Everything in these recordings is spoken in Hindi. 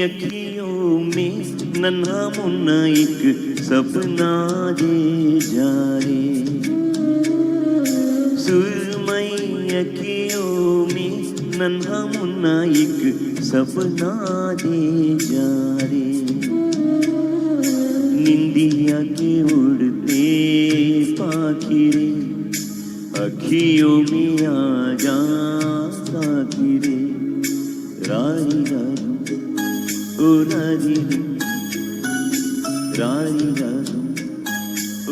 अखियों में नन्हा मुन्ना एक सपना दे जा रे, सुरमई अखियों में नन्हा मुन्ना एक सपना दे जा रे, निंदिया के उड़ते पाखिरे अखियों में आ जा साखिरे, रारी रारू ओ रारी रम, रारी रारू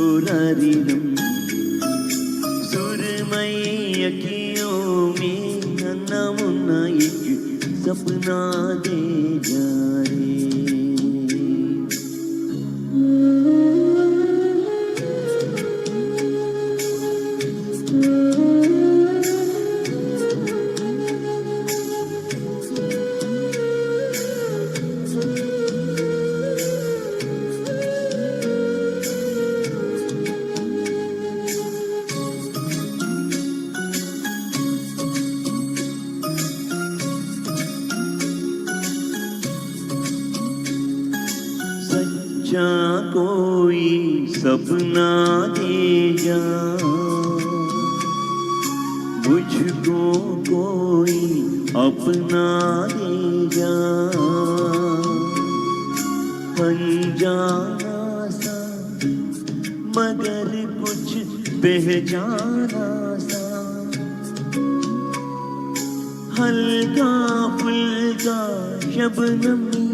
ओ रारी रम, सुरमई अखियों में नन्हा मुन्ना एक सपना दे जा रे। सच्चा कोई सपना दे जा, मुझको कोई अपना दे जा, अनजाना सा मगर कुछ पहचाना सा, हल्का फुल्का शबनमी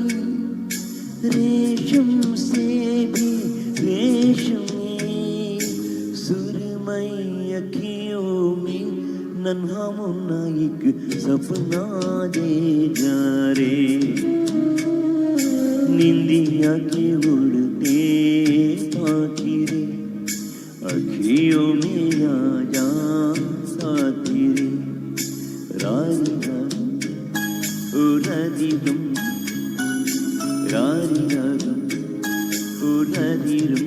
रेशम से भी रेशमी, सुरमई अखियों में नन्हा मुन्ना एक सपना दे जा रे, निंदिया के उड़ते पाखिरे अखियों में आ जा साखिरे, रारी रारू ओ रारी रम, रारी रारू ओ रारी रम।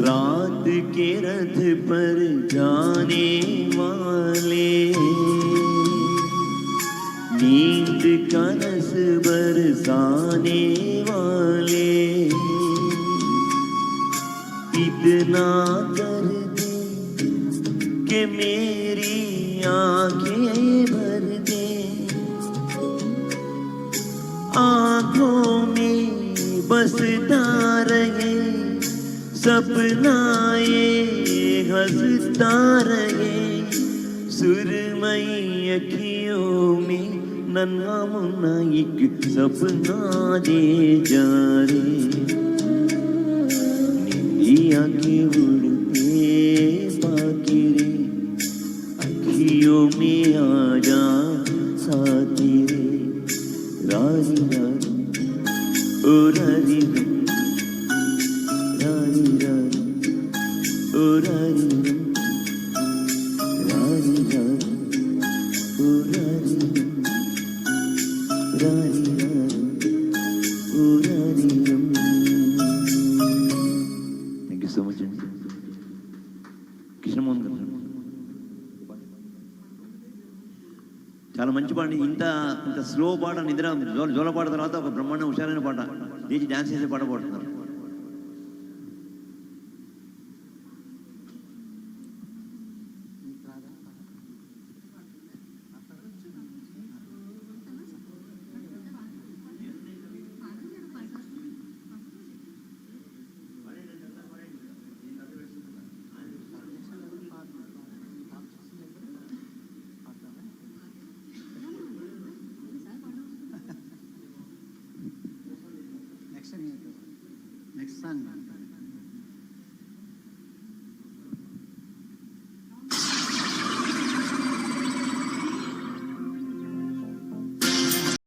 रात के रथ पर जाने वाले, नींद का रस बरसाने वाले, इतना कर दे कि मेरी आंखें भर दे, आंखों में बसता रहे सपना ये हंसता रहे, सुरमई अखियों में नन्हा मुन्ना एक सपना दे जा रे, निंदिया के उड़ते पाखिरे अखियों में आ जा साखिरे, रारी रारू ओ रारी रम, रारी रारू ओ रारी रम, रारी रारू ओ रारी रम, रारी रारू ओ रारी रम। थैंक यू సో మచ్ అండి. కృష్ణమోహన్ గారు చాలా మంచి పాట. ఇంత స్లో పాట, నిద్ర జోల పాట తర్వాత ఒక బ్రహ్మాండ హుషారైన పాట, లేచి డ్యాన్స్ చేసే పాట పాడుతున్నారు. Next song.